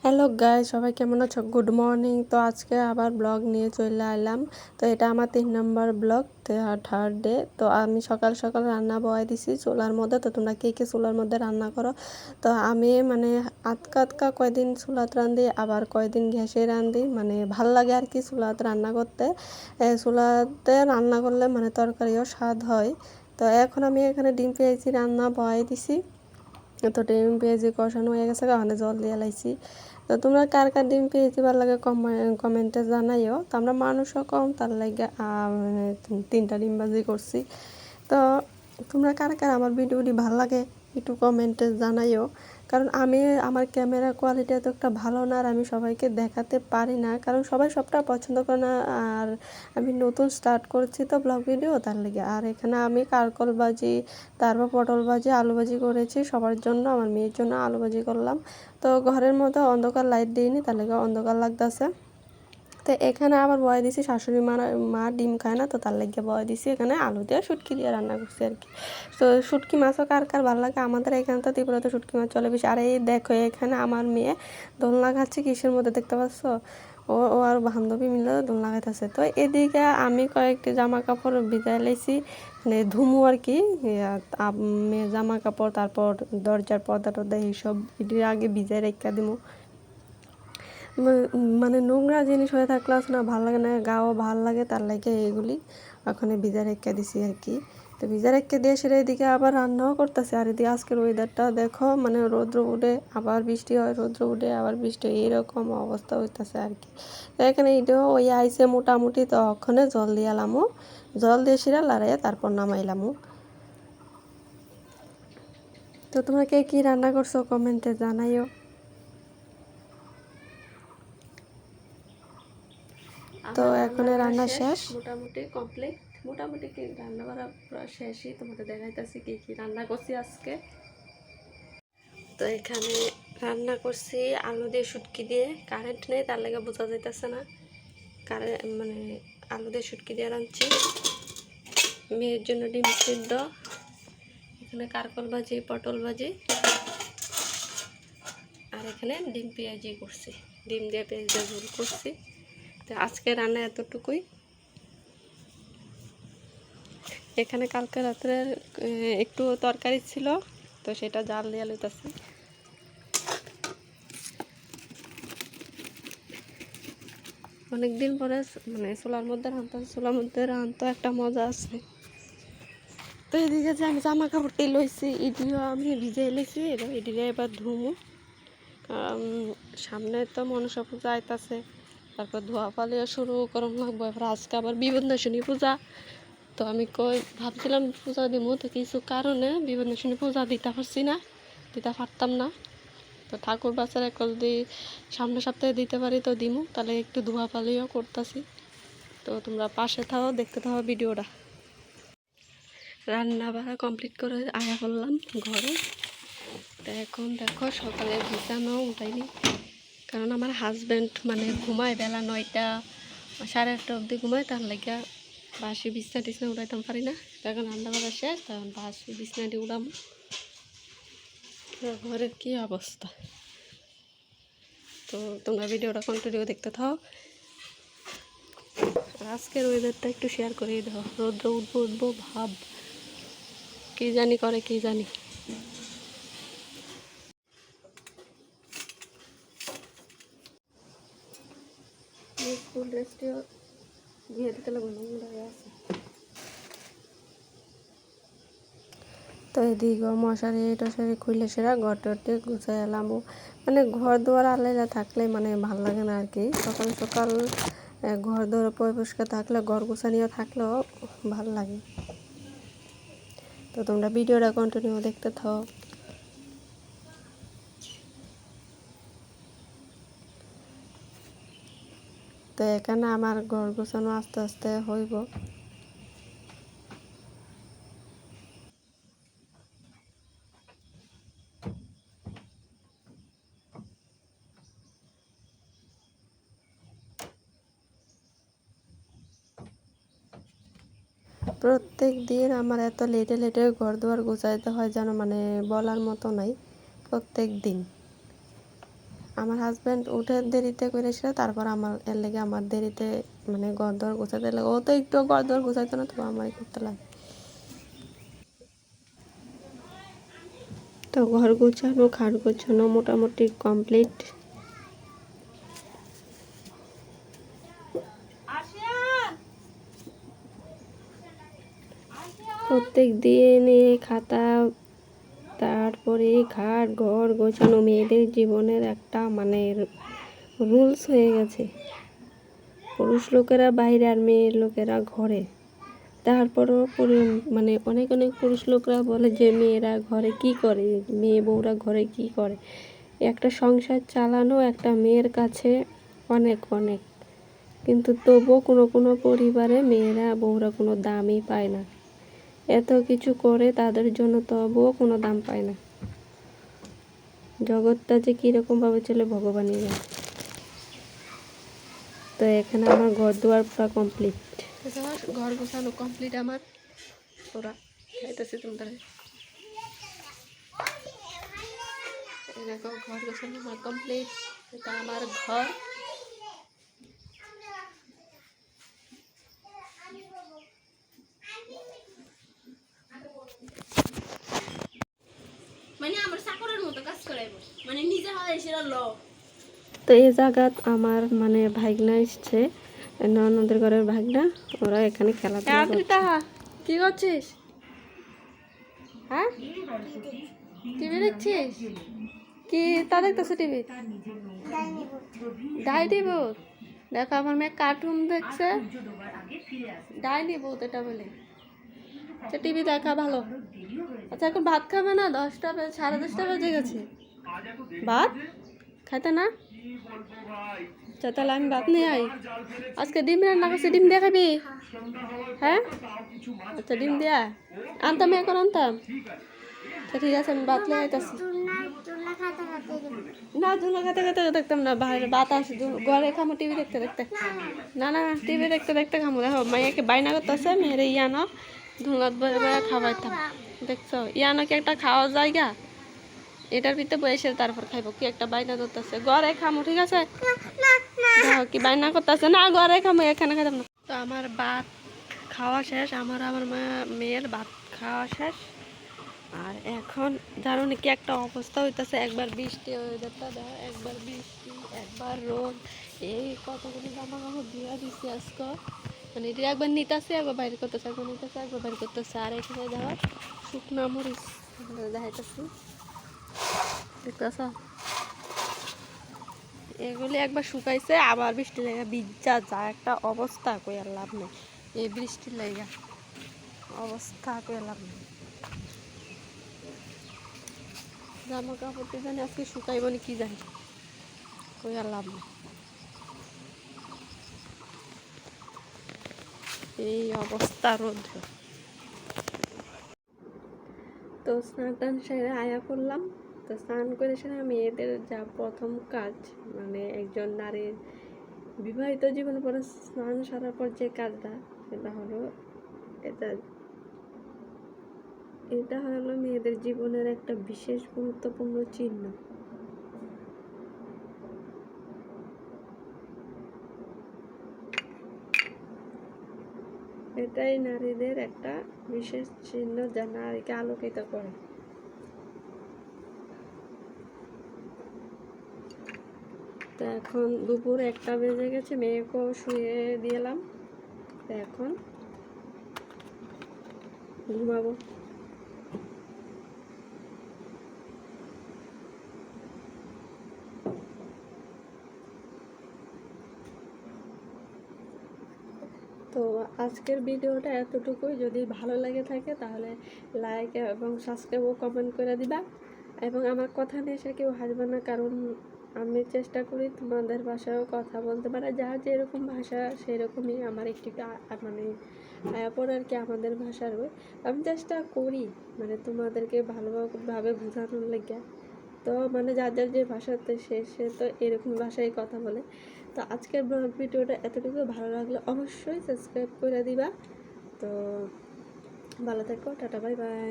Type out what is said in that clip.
Hello guys, সবাই কেমন আছো? Good morning. তো আজকে আবার ব্লগ নিয়ে চলে এলাম। তো এটা আমার 3 নম্বর ব্লগ, থার্ড ডে। তো আমি সকাল সকাল রান্না বয়াই দিছি চুলার মধ্যে। তো তোমরা কে কে চুলার মধ্যে রান্না করো? তো আমি মানে আটকা আটকা কয়দিন চুলাত রান্ধি, আবার কয়দিন গ্যাসে রান্ধি। মানে ভাল লাগে আর কি চুলাত রান্না করতে। চুলাতে রান্না করলে মানে তরকারিও স্বাদ হয়। তো এখন আমি এখানে ডিম পেঁয়াজি রান্না বয়াই দিছি। তো ডিম পেঁয়াজি কষানো হয়ে গেছে, ওখানে জল দিয়ে লাইছি। তো তোমরা কার কার ডিম পেঁয়াজি ভালো লাগে কমেন্টে জানাইও। তো আমরা মানুষও কম, তার লাগে 3টা ডিম ভাজি করছি। তো তোমরা কার কার আমার ভিডিওটি ভালো লাগে একটু কমেন্টে জানাইও। কারণ আমার ক্যামেরা কোয়ালিটি এত একটা ভালো না, আর আমি সবাইকে দেখাতে পারি না, কারণ সবাই সবটা পছন্দ করে না। আর আমি নতুন স্টার্ট করছি তো ব্লগ ভিডিও, তার লেগে। আর এখানে আমি কারকল ভাজি, তারপর পটল ভাজি, আলু ভাজি করেছি সবার জন্য। আমার মেয়ের জন্য আলু ভাজি করলাম। তো ঘরের মধ্যে অন্ধকার লাইট দিইনি, তার লেগে অন্ধকার লাগতেছে। তো এখানে আবার বয় দিছি শাশুড়ি মা ডিম খায় না, তো তার লেগে বয় দিছি এখানে আলু দিয়ে শুটকি দিয়ে রান্না করছি আর কি। তো শুটকি মাছও কার কার ভালো লাগে? আমাদের এখানে তো ত্রিপুরাতে শুটকি মাছ চলে বেশি। আর এই দেখো, এখানে আমার মেয়ে দোলনা খাচ্ছে কিসের মধ্যে দেখতে পাচ্ছ? ও আর বান্ধবী মিলে দোলনা খাইতেছে। তো এদিকে আমি কয়েকটি জামা কাপড় ভিজাই লাইছি, মানে ধুমু আর কি। মেয়ের জামা কাপড়, তারপর দরজার পর্দা টর্দা এইসব এটির আগে ভিজাই রেখা দিমু। মানে নোংরা জিনিস হয়ে থাকলে না ভালো লাগে না, গাও ভালো লাগে, তার লাগে এগুলি ওখানে ভিজা রেখে দিছি আর কি। তো ভিজা রেখে দিয়ে সেটা এদিকে আবার রান্নাও করতেছে। আর এদিকে আজকের ওয়েদারটা দেখো, মানে রৌদ্র উঠে আবার বৃষ্টি হয়, রৌদ্র উঠে আবার বৃষ্টি হয়, এইরকম অবস্থা হইতেছে আর কি। তো এখানে এটাও ওই আইসে মোটামুটি, তো ওখানে জল দিয়ালামও, জল দিয়ে সেরা লাড়াইয়া তারপর নামাইলামও। তো তোমরা কে কী রান্না করছো কমেন্টে জানাইও। তো এখন রান্না শেষ, মোটামুটি কমপ্লিট। মোটামুটি কি রান্না করা পুরো শেষই, তোমাদের দেখাইতেছি কি কি রান্না করছি আজকে। তো এখানে রান্না করছি আলু দিয়ে শুটকি দিয়ে। কারেন্ট নেই, তার লাগে বোঝা যাইতেছে না। মানে আলু দিয়ে শুটকি দিয়ে রাঁধছি। মেয়ের জন্য ডিম সিদ্ধ, এখানে কারকল ভাজি, পটল ভাজি, আর এখানে ডিম পেঁয়াজি করছি, ডিম দিয়ে পেঁয়াজ দিয়ে ঝোল করছি। তো আজকে রান্না এতটুকুই। এখানে কালকে রাত্রে একটু তরকারি ছিল, তো সেটা জাল দিয়ে লইতেছি। অনেকদিন পরে মানে চুলার মধ্যে রান্নতে একটা মজা আছে। তো এদিকে যে আমি জামা কাপড়টি লইছি, ইডিও আমি ভিজে লইছি, ইডিরে এবার ধুমু। সামনে তো মনসা পূজা আইতাছে, তারপর ধোয়া পালিয়ে শুরু করম লাগবো। এবার আজকে আবার বিপন্নদাসিনী পূজা। তো আমি ভাবছিলাম পূজা দিব, তো কিছু কারণে বিপন্নদাসিনী পূজা দিতে পারতাম না। তো ঠাকুর বাচ্চার যদি সামনের সপ্তাহে দিতে পারি তো দিমু, তাহলে একটু ধোয়া পালিও করতেছি। তো তোমরা পাশে থাও, দেখতে থাও ভিডিওটা। রান্না বাড়া কমপ্লিট করে আয়া করলাম ঘরে। তো এখন দেখো সকালে বিছানো উঠাইনি, কারণ আমার হাজব্যান্ড মানে ঘুমায় বেলা 9টা 8:30 অবধি ঘুমায়, তার লাগে বাসি বিছনা টিছনা উঠাইতাম পারি না। এখন রান্না বাড়া শেষ, তখন বাসি বিছনাটি উড়াম। ঘরের কী অবস্থা, তো তোমরা ভিডিওটা কন্টিনিউ দেখতে থাও। আজকের ওয়েদারটা একটু শেয়ার করে দাও। রৌদ্র উঠবো ভাব, কি জানি করে, কি জানি। স্কুল ড্রেসটিও ধুয়ে দিতে আছে। তো এদিকে মশারি টশারি খুলে সেরা ঘর টরটে গুছাই এলাম। মানে ঘর দুয়ার আলাদা থাকলে মানে ভাল লাগে না আর কি। সকাল সকাল ঘর দুয়ার পরিষ্কার থাকলে, ঘর গুছানিও থাকলেও ভাল লাগে। তো তোমরা ভিডিওটা কন্টিনিউ দেখতে থাও। তো এখানে আমার ঘর গুছানো আস্তে আস্তে হইব। প্রত্যেক দিন আমার এত লেটে লেটে ঘর দুয়ার গুছাইতে হয় যেন, মানে বলার মতো নাই। প্রত্যেক দিন আমার হাজব্যান্ড উঠে দেরিতে করেছিল, তারপর আমার এর লেগে আমার দেরিতে মানে ঘর দর গোছাতে লাগে। ও তো একটু ঘর দর গোছাইতো না, তো আমারই করতে লাগে। তো ঘর গোছানো খাট গোছানো মোটামুটি কমপ্লিট। প্রত্যেক দিন খাতা, তারপরে খাট ঘর গোছানো মেয়েদের জীবনের একটা মানে রুলস হয়ে গেছে। পুরুষ লোকেরা বাইরে আর মেয়ের লোকেরা ঘরে। তারপরও মানে অনেক অনেক পুরুষ লোকরা বলে যে মেয়েরা ঘরে কি করে, মেয়ে বউরা ঘরে কি করে। একটা সংসার চালানো একটা মেয়ের কাছে অনেক অনেক, কিন্তু তবুও কোনো কোনো পরিবারে মেয়েরা বউরা কোনো দামই পায় না। এত কিছু করে তাদের জন্য তবুও কোনো দাম পায় না। জগৎটা যে কীরকমভাবে চলে ভগবানই জানে। তো এখানে আমার ঘর দুয়ার পুরো কমপ্লিট। ঘর গোছানো কমপ্লিট আমার। ওরা খাইতেছে তোমাদের। এরকম ঘর গোছানো আমার কমপ্লিট। এটা আমার ঘর। মানে আমার চাকরের মতো কাজ করাইব, মানে নিজে হয় সেটা ল। তো এই জায়গাত আমার মানে ভাগনা এসছে, ননদের ঘরের ভাগনা। ওরা এখানে খেলাধুলা করছে। কি করছিস? হ্যাঁ, টিভি দেখছিস? কি তা দেখতেছে টিভি? ডাইনি ভূত। দেখো আমার মেয়ে কার্টুন দেখছে। ডাইনি ভূত এটা বলে। টিভি দেখা ভালো। আচ্ছা এখন ভাত খাবে না? 10টা 10:30 বেজে গেছে। ভাত খাইতে না? আচ্ছা তাহলে আমি ভাত নিয়ে আই। আজকে ডিম রান্না করছি, ডিম দিয়ে খাবি? হ্যাঁ আচ্ছা ডিম দিয়া আনতাম, এখন আনতাম। আচ্ছা ঠিক আছে, আমি ভাত নিয়ে আইতাছি। না ধুলো খাতে খাতে দেখতাম না, বাইরে বাতাস ঘরে খামো টিভি দেখতে দেখতে। না না টিভি দেখতে দেখতে খামো। দেখো মাইয়াকে বাইনা করতেছে, মেয়েরে ইয়ানো ধুলাত বয়ে বয়ে খাওয়াইতাম। দেখছো ইয়ানো কি একটা খাওয়া জায়গা, এটার ভিতরে বসে তারপর খাইবো। কি একটা বাইনা করতেছে, ঘরে খামো ঠিক আছে। দেখো কি বাইনা করতেছে, না ঘরে খামো, এখানে খাইতাম না। তো আমার ভাত খাওয়া শেষ, আমার মেয়ের ভাত খাওয়া শেষ। আর এখন জানো নাকি একটা অবস্থা হইতেছে, একবার বৃষ্টি ওয়েদারটা দেখো, একবার বৃষ্টি একবার রোদ। এই কতগুলো জামা কাপড় ধুয়ে দিচ্ছি আজকে, মানে এটা একবার নিতেছে একবার বাইরে করতেছে, একবার নিতেছে একবার বাইরে করতেছে। আর এখানে দেখো শুকনো মরিচ দেখাইতেছি, দেখতেছ? এগুলি একবার শুকাইছে, আবার বৃষ্টি লেগে ভিজা যা একটা অবস্থা, কই আর লাভ নেই। এই বৃষ্টির লেগে অবস্থা কই আর লাভ নেই। জামা কাপড় জানি আজকে শুকাইব না কি জানি, কই আর লাভ নেই। এই অবস্থা রোদ্র। তো স্নান টান সেরে আয়া করলাম। তো স্নান করে সেরে মেয়েদের যা প্রথম কাজ, মানে একজন নারীর বিবাহিত জীবনের পরে স্নান সারার পর যে কাজটা, সেটা হলো এটা হলো মেয়েদের জীবনের একটা বিশেষ গুরুত্বপূর্ণ চিহ্ন। এটাই নারীদের একটা বিশেষ চিহ্ন যা নারীকে আলোকিত করে। তো এখন দুপুর 1টা বেজে গেছে, মেয়েকেও শুয়ে দিলাম। তো এখন ঘুমাবো। তো আজকের ভিডিওটা এতটুকুই। যদি ভালো লাগে থাকে তাহলে লাইক এবং সাবস্ক্রাইব ও কমেন্ট করে দিবা। এবং আমার কথা নিয়ে সে কেউ হাসবে না, কারণ আমি চেষ্টা করি তোমাদের ভাষায়ও কথা বলতে পারে। যার যেরকম ভাষা সেরকমই আমার একটি মানে আয়াপর আর কি আমাদের ভাষার বই। আমি চেষ্টা করি মানে তোমাদেরকে ভালোভাবে বোঝানোর লেগে। তো মানে যার যে ভাষাতে সে তো এরকম ভাষায় কথা বলে। তো আজকের ব্লগ ভিডিওটা এতটুকু। ভালো লাগলে অবশ্যই সাবস্ক্রাইব করে দিবা। তো ভালো থেকো, টাটা বাই বাই।